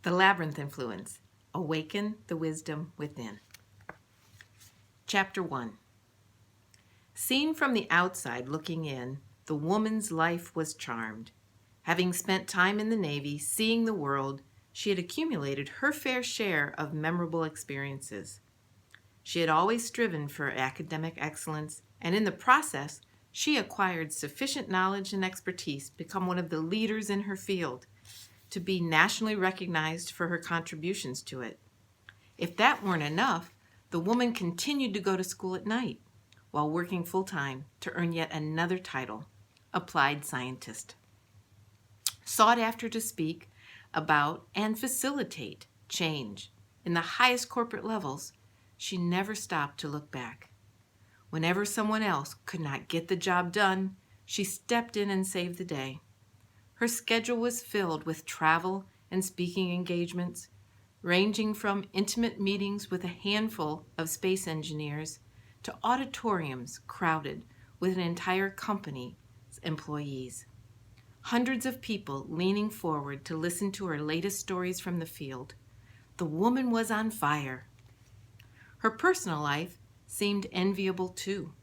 The Labyrinth Influence. Awaken the wisdom within. Chapter 1. Seen from the outside looking in, the woman's life was charmed. Having spent time in the Navy, seeing the world, she had accumulated her fair share of memorable experiences. She had always striven for academic excellence, and in the process, she acquired sufficient knowledge and expertise to become one of the leaders in her field, to be nationally recognized for her contributions to it. If that weren't enough, the woman continued to go to school at night while working full-time to earn yet another title, applied scientist. Sought after to speak about and facilitate change in the highest corporate levels, she never stopped to look back. Whenever someone else could not get the job done, she stepped in and saved the day. Her schedule was filled with travel and speaking engagements, ranging from intimate meetings with a handful of space engineers to auditoriums crowded with an entire company's employees. Hundreds of people leaning forward to listen to her latest stories from the field. The woman was on fire. Her personal life seemed enviable too.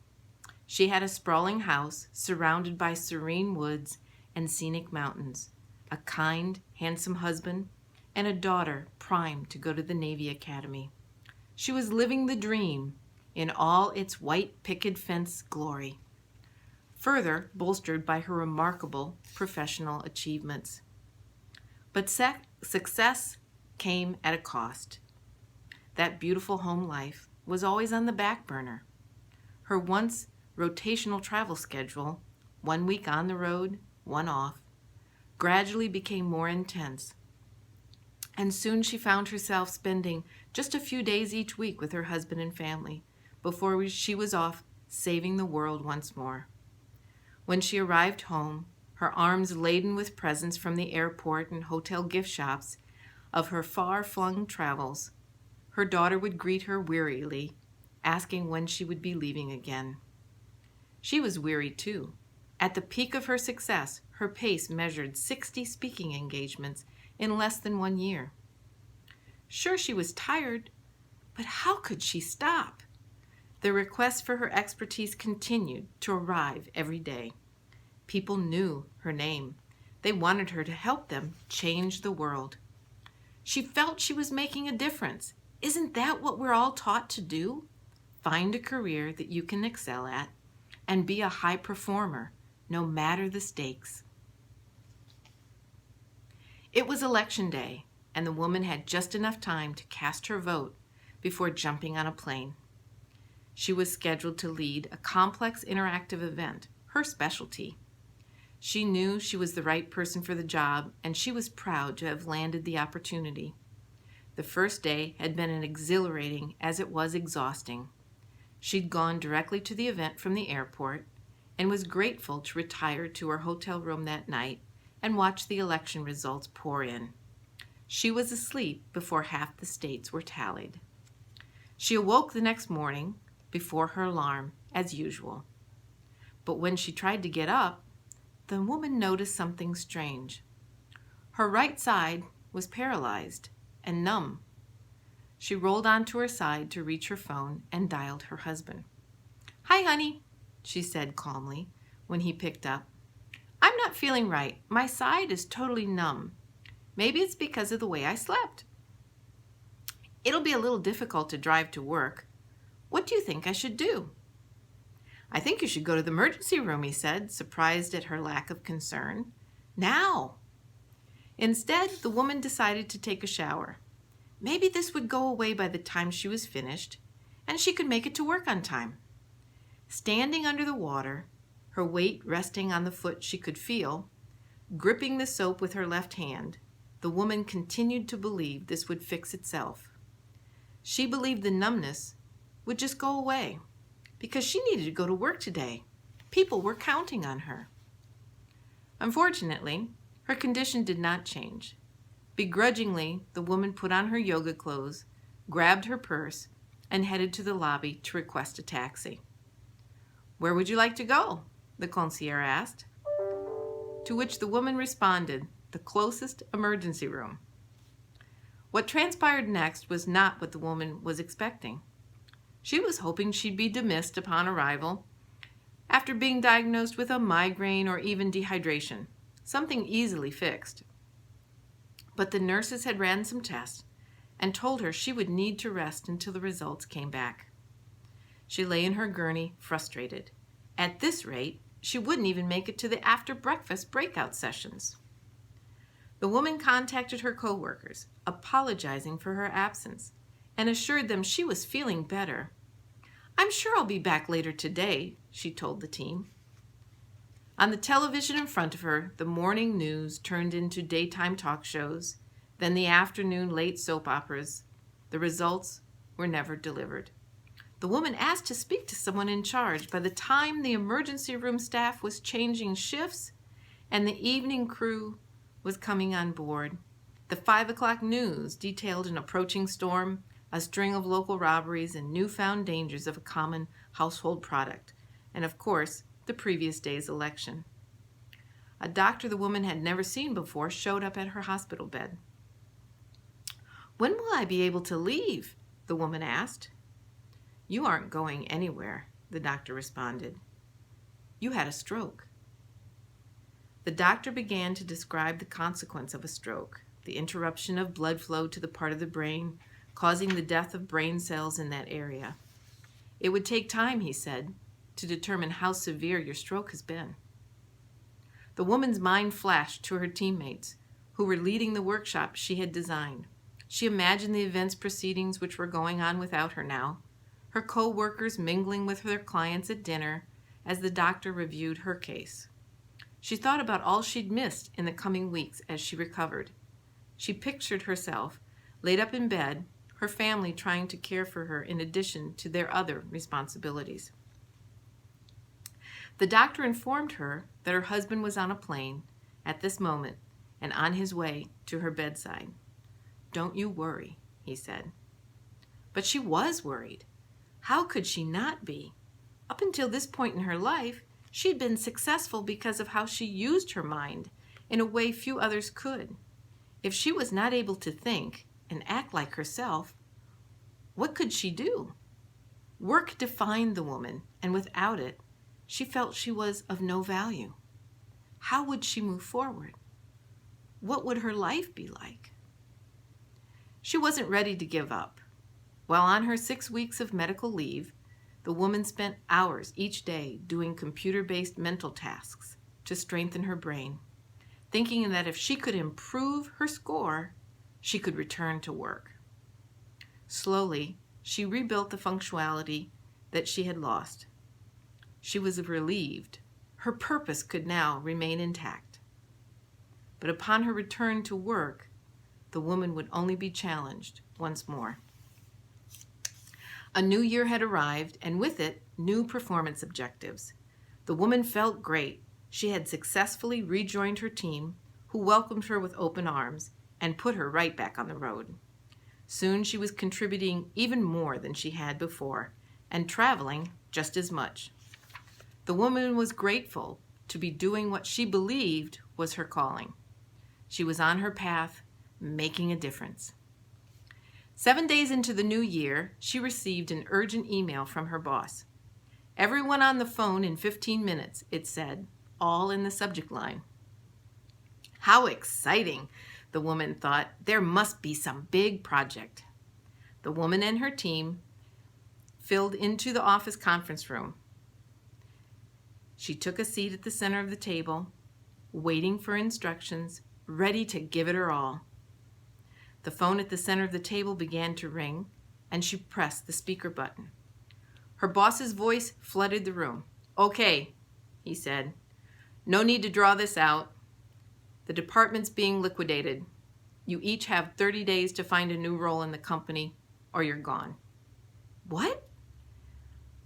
She had a sprawling house surrounded by serene woods and scenic mountains, a kind, handsome husband, and a daughter primed to go to the Navy Academy. She was living the dream in all its white picket fence glory, further bolstered by her remarkable professional achievements. But success came at a cost. That beautiful home life was always on the back burner. Her once rotational travel schedule, 1 week on the road, 1 off, gradually became more intense. And soon she found herself spending just a few days each week with her husband and family before she was off saving the world once more. When she arrived home, her arms laden with presents from the airport and hotel gift shops of her far-flung travels, her daughter would greet her wearily, asking when she would be leaving again. She was weary too. At the peak of her success, her pace measured 60 speaking engagements in less than 1 year. Sure, she was tired, but how could she stop? The requests for her expertise continued to arrive every day. People knew her name. They wanted her to help them change the world. She felt she was making a difference. Isn't that what we're all taught to do? Find a career that you can excel at and be a high performer, no matter the stakes. It was election day, and the woman had just enough time to cast her vote before jumping on a plane. She was scheduled to lead a complex interactive event, her specialty. She knew she was the right person for the job, and she was proud to have landed the opportunity. The first day had been as exhilarating as it was exhausting. She'd gone directly to the event from the airport and was grateful to retire to her hotel room that night and watch the election results pour in. She was asleep before half the states were tallied. She awoke the next morning before her alarm, as usual. But when she tried to get up, the woman noticed something strange. Her right side was paralyzed and numb. She rolled onto her side to reach her phone and dialed her husband. "Hi, honey," she said calmly when he picked up. "I'm not feeling right. My side is totally numb. Maybe it's because of the way I slept. It'll be a little difficult to drive to work. What do you think I should do?" "I think you should go to the emergency room," he said, surprised at her lack of concern. "Now." Instead, the woman decided to take a shower. Maybe this would go away by the time she was finished, and she could make it to work on time. Standing under the water, her weight resting on the foot she could feel, gripping the soap with her left hand, the woman continued to believe this would fix itself. She believed the numbness would just go away because she needed to go to work today. People were counting on her. Unfortunately, her condition did not change. Begrudgingly, the woman put on her yoga clothes, grabbed her purse, and headed to the lobby to request a taxi. "Where would you like to go?" the concierge asked. To which the woman responded, "The closest emergency room." What transpired next was not what the woman was expecting. She was hoping she'd be dismissed upon arrival after being diagnosed with a migraine or even dehydration, something easily fixed. But the nurses had ran some tests and told her she would need to rest until the results came back. She lay in her gurney, frustrated. At this rate, she wouldn't even make it to the after-breakfast breakout sessions. The woman contacted her coworkers, apologizing for her absence, and assured them she was feeling better. "I'm sure I'll be back later today," she told the team. On the television in front of her, the morning news turned into daytime talk shows, then the afternoon late soap operas. The results were never delivered. The woman asked to speak to someone in charge. By the time the emergency room staff was changing shifts and the evening crew was coming on board, the 5 o'clock news detailed an approaching storm, a string of local robberies, and newfound dangers of a common household product, and of course, the previous day's election. A doctor the woman had never seen before showed up at her hospital bed. "When will I be able to leave?" the woman asked. "You aren't going anywhere," the doctor responded. "You had a stroke." The doctor began to describe the consequence of a stroke, the interruption of blood flow to the part of the brain, causing the death of brain cells in that area. It would take time, he said, to determine how severe your stroke has been. The woman's mind flashed to her teammates, who were leading the workshop she had designed. She imagined the events proceedings which were going on without her now, her co-workers mingling with their clients at dinner as the doctor reviewed her case. She thought about all she'd missed in the coming weeks as she recovered. She pictured herself laid up in bed, her family trying to care for her in addition to their other responsibilities. The doctor informed her that her husband was on a plane at this moment and on his way to her bedside. "Don't you worry," he said. But she was worried. How could she not be? Up until this point in her life, she had been successful because of how she used her mind in a way few others could. If she was not able to think and act like herself, what could she do? Work defined the woman, and without it, she felt she was of no value. How would she move forward? What would her life be like? She wasn't ready to give up. While on her 6 weeks of medical leave, the woman spent hours each day doing computer-based mental tasks to strengthen her brain, thinking that if she could improve her score, she could return to work. Slowly, she rebuilt the functionality that she had lost. She was relieved. Her purpose could now remain intact. But upon her return to work, the woman would only be challenged once more. A new year had arrived, and with it, new performance objectives. The woman felt great. She had successfully rejoined her team, who welcomed her with open arms and put her right back on the road. Soon she was contributing even more than she had before, and traveling just as much. The woman was grateful to be doing what she believed was her calling. She was on her path, making a difference. 7 days into the new year, she received an urgent email from her boss. "Everyone on the phone in 15 minutes, it said, all in the subject line. How exciting, the woman thought. There must be some big project. The woman and her team filed into the office conference room. She took a seat at the center of the table, waiting for instructions, ready to give it her all. The phone at the center of the table began to ring, and she pressed the speaker button. Her boss's voice flooded the room. "Okay," he said. "No need to draw this out. The department's being liquidated. You each have 30 days to find a new role in the company, or you're gone." "What?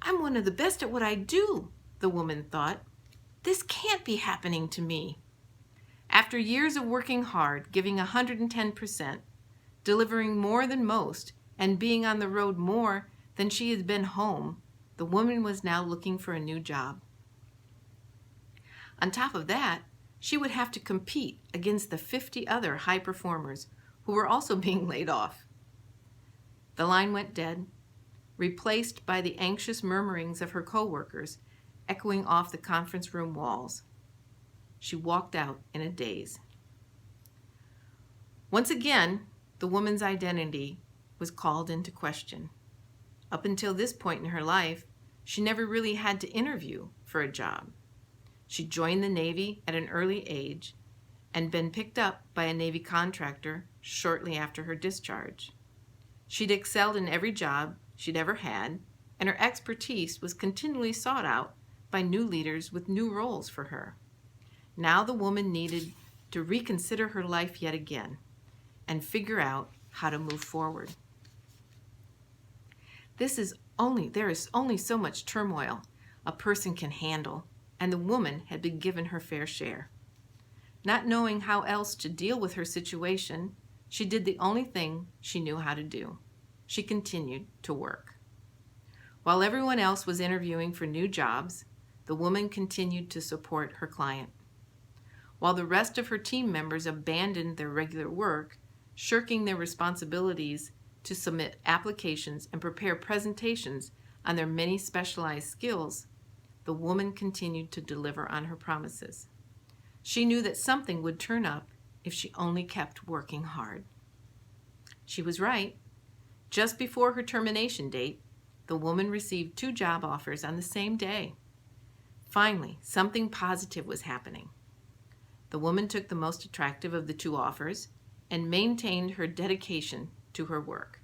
I'm one of the best at what I do," the woman thought. "This can't be happening to me." After years of working hard, giving 110%, delivering more than most, and being on the road more than she had been home, the woman was now looking for a new job. On top of that, she would have to compete against the 50 other high performers who were also being laid off. The line went dead, replaced by the anxious murmurings of her coworkers echoing off the conference room walls. She walked out in a daze. Once again, the woman's identity was called into question. Up until this point in her life, she never really had to interview for a job. She joined the Navy at an early age and been picked up by a Navy contractor shortly after her discharge. She'd excelled in every job she'd ever had, and her expertise was continually sought out by new leaders with new roles for her. Now the woman needed to reconsider her life yet again and figure out how to move forward. There is only so much turmoil a person can handle, and the woman had been given her fair share. Not knowing how else to deal with her situation, she did the only thing she knew how to do. She continued to work. While everyone else was interviewing for new jobs, the woman continued to support her client. While the rest of her team members abandoned their regular work, shirking their responsibilities to submit applications and prepare presentations on their many specialized skills, the woman continued to deliver on her promises. She knew that something would turn up if she only kept working hard. She was right. Just before her termination date, the woman received 2 job offers on the same day. Finally, something positive was happening. The woman took the most attractive of the 2 offers and maintained her dedication to her work,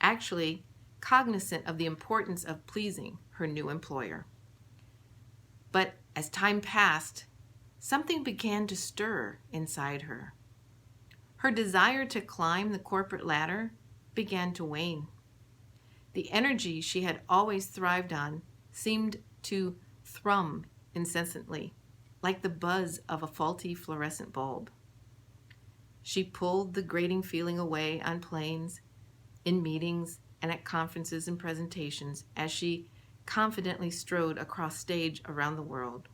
actually cognizant of the importance of pleasing her new employer. But as time passed, something began to stir inside her. Her desire to climb the corporate ladder began to wane. The energy she had always thrived on seemed to thrum incessantly, like the buzz of a faulty fluorescent bulb. She pulled the grating feeling away on planes, in meetings, and at conferences and presentations as she confidently strode across stage around the world.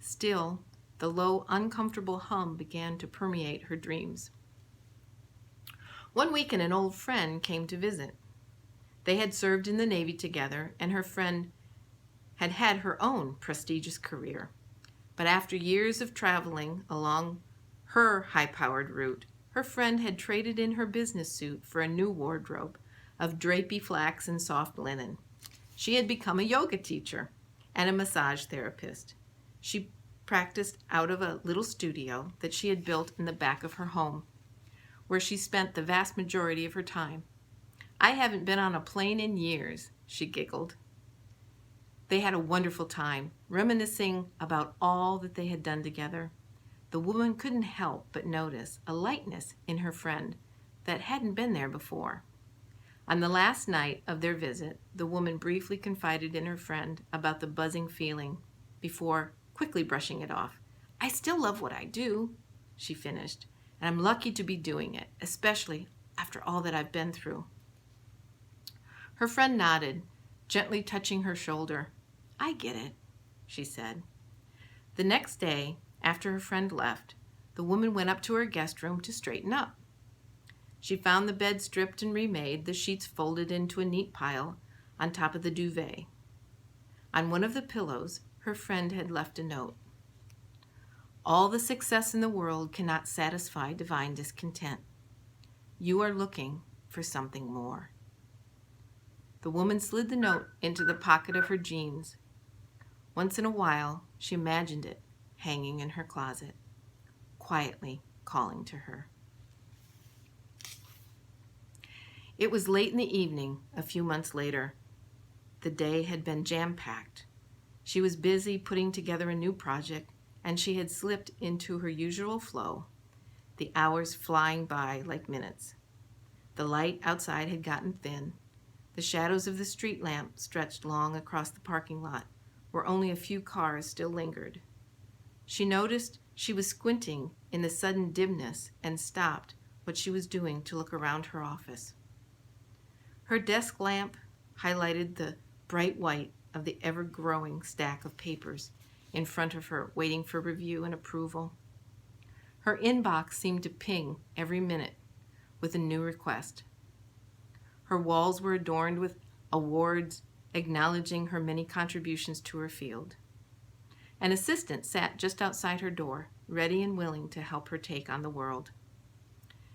Still, the low, uncomfortable hum began to permeate her dreams. One weekend, an old friend came to visit. They had served in the Navy together, and her friend had had her own prestigious career. But after years of traveling along her high-powered route, her friend had traded in her business suit for a new wardrobe of drapey flax and soft linen. She had become a yoga teacher and a massage therapist. She practiced out of a little studio that she had built in the back of her home, where she spent the vast majority of her time. "I haven't been on a plane in years," she giggled. They had a wonderful time, reminiscing about all that they had done together. The woman couldn't help but notice a lightness in her friend that hadn't been there before. On the last night of their visit, the woman briefly confided in her friend about the buzzing feeling before quickly brushing it off. "I still love what I do," she finished, "and I'm lucky to be doing it, especially after all that I've been through." Her friend nodded, gently touching her shoulder. "I get it," she said. The next day, after her friend left, the woman went up to her guest room to straighten up. She found the bed stripped and remade, the sheets folded into a neat pile on top of the duvet. On one of the pillows, her friend had left a note. "All the success in the world cannot satisfy divine discontent. You are looking for something more." The woman slid the note into the pocket of her jeans. Once in a while, she imagined it hanging in her closet, quietly calling to her. It was late in the evening, a few months later. The day had been jam-packed. She was busy putting together a new project, and she had slipped into her usual flow, the hours flying by like minutes. The light outside had gotten thin. The shadows of the street lamp stretched long across the parking lot, where only a few cars still lingered. She noticed she was squinting in the sudden dimness and stopped what she was doing to look around her office. Her desk lamp highlighted the bright white of the ever-growing stack of papers in front of her, waiting for review and approval. Her inbox seemed to ping every minute with a new request. Her walls were adorned with awards acknowledging her many contributions to her field. An assistant sat just outside her door, ready and willing to help her take on the world.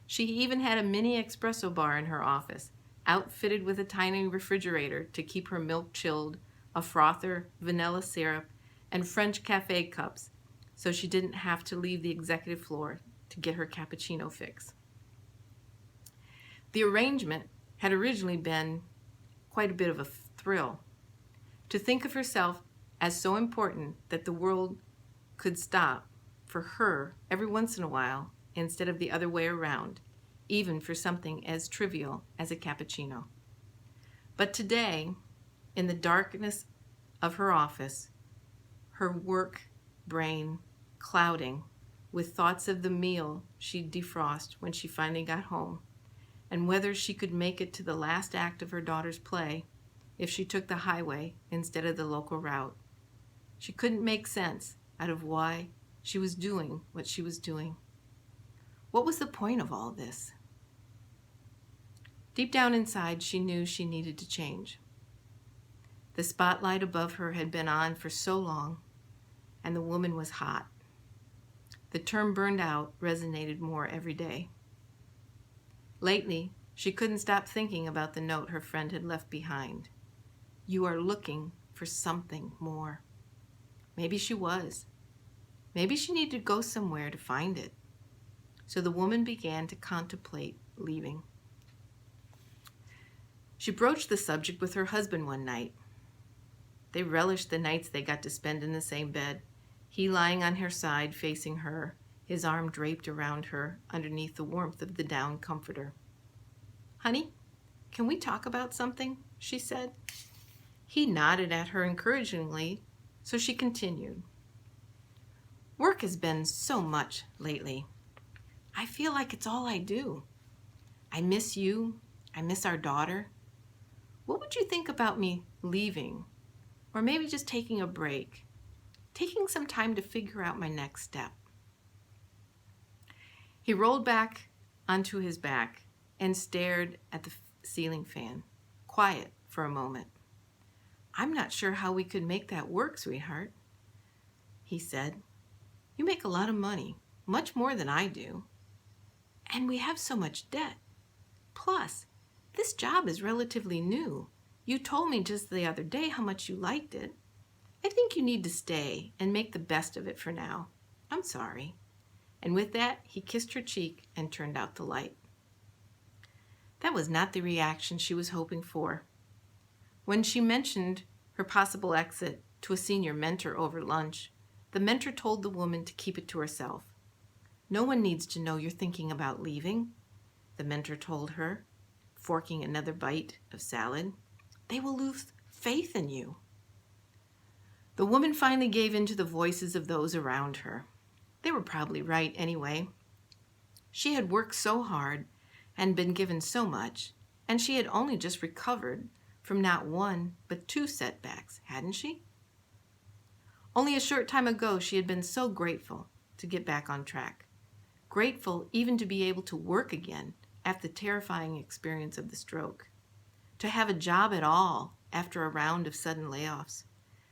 She even had a mini espresso bar in her office, outfitted with a tiny refrigerator to keep her milk chilled, a frother, vanilla syrup, and French cafe cups, so she didn't have to leave the executive floor to get her cappuccino fix. The arrangement had originally been quite a bit of a thrill. To think of herself as so important that the world could stop for her every once in a while instead of the other way around, even for something as trivial as a cappuccino. But today, in the darkness of her office, her work brain clouding with thoughts of the meal she'd defrost when she finally got home, and whether she could make it to the last act of her daughter's play if she took the highway instead of the local route. She couldn't make sense out of why she was doing what she was doing. What was the point of all this? Deep down inside, she knew she needed to change. The spotlight above her had been on for so long, and the woman was hot. The term burned out resonated more every day. Lately, she couldn't stop thinking about the note her friend had left behind. You are looking for something more. Maybe she was. Maybe she needed to go somewhere to find it. So the woman began to contemplate leaving. She broached the subject with her husband one night. They relished the nights they got to spend in the same bed, he lying on her side facing her, his arm draped around her underneath the warmth of the down comforter. Honey, can we talk about something? She said. He nodded at her encouragingly, so she continued. Work has been so much lately. I feel like it's all I do. I miss you. I miss our daughter. What would you think about me leaving? Or maybe just taking a break, taking some time to figure out my next step. He rolled back onto his back and stared at the ceiling fan, quiet for a moment. I'm not sure how we could make that work, sweetheart, he said. You make a lot of money, much more than I do. And we have so much debt. Plus, this job is relatively new. You told me just the other day how much you liked it. I think you need to stay and make the best of it for now. I'm sorry. And with that, he kissed her cheek and turned out the light. That was not the reaction she was hoping for. When she mentioned her possible exit to a senior mentor over lunch, the mentor told the woman to keep it to herself. No one needs to know you're thinking about leaving, the mentor told her, forking another bite of salad. They will lose faith in you. The woman finally gave in to the voices of those around her. They were probably right anyway. She had worked so hard and been given so much, and she had only just recovered from not one, but 2 setbacks, hadn't she? Only a short time ago, she had been so grateful to get back on track. Grateful even to be able to work again after the terrifying experience of the stroke. To have a job at all after a round of sudden layoffs.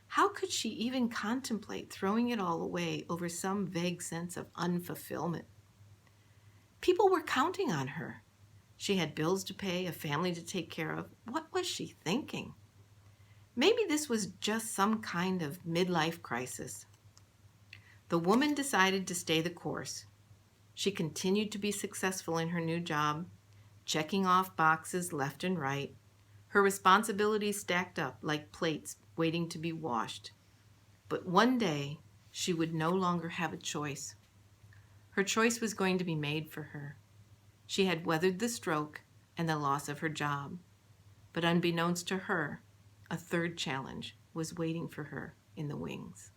How could she even contemplate throwing it all away over some vague sense of unfulfillment? People were counting on her. She had bills to pay, a family to take care of. What was she thinking? Maybe this was just some kind of midlife crisis. The woman decided to stay the course. She continued to be successful in her new job, checking off boxes left and right, her responsibilities stacked up like plates waiting to be washed. But one day, she would no longer have a choice. Her choice was going to be made for her. She had weathered the stroke and the loss of her job. But unbeknownst to her, a third challenge was waiting for her in the wings.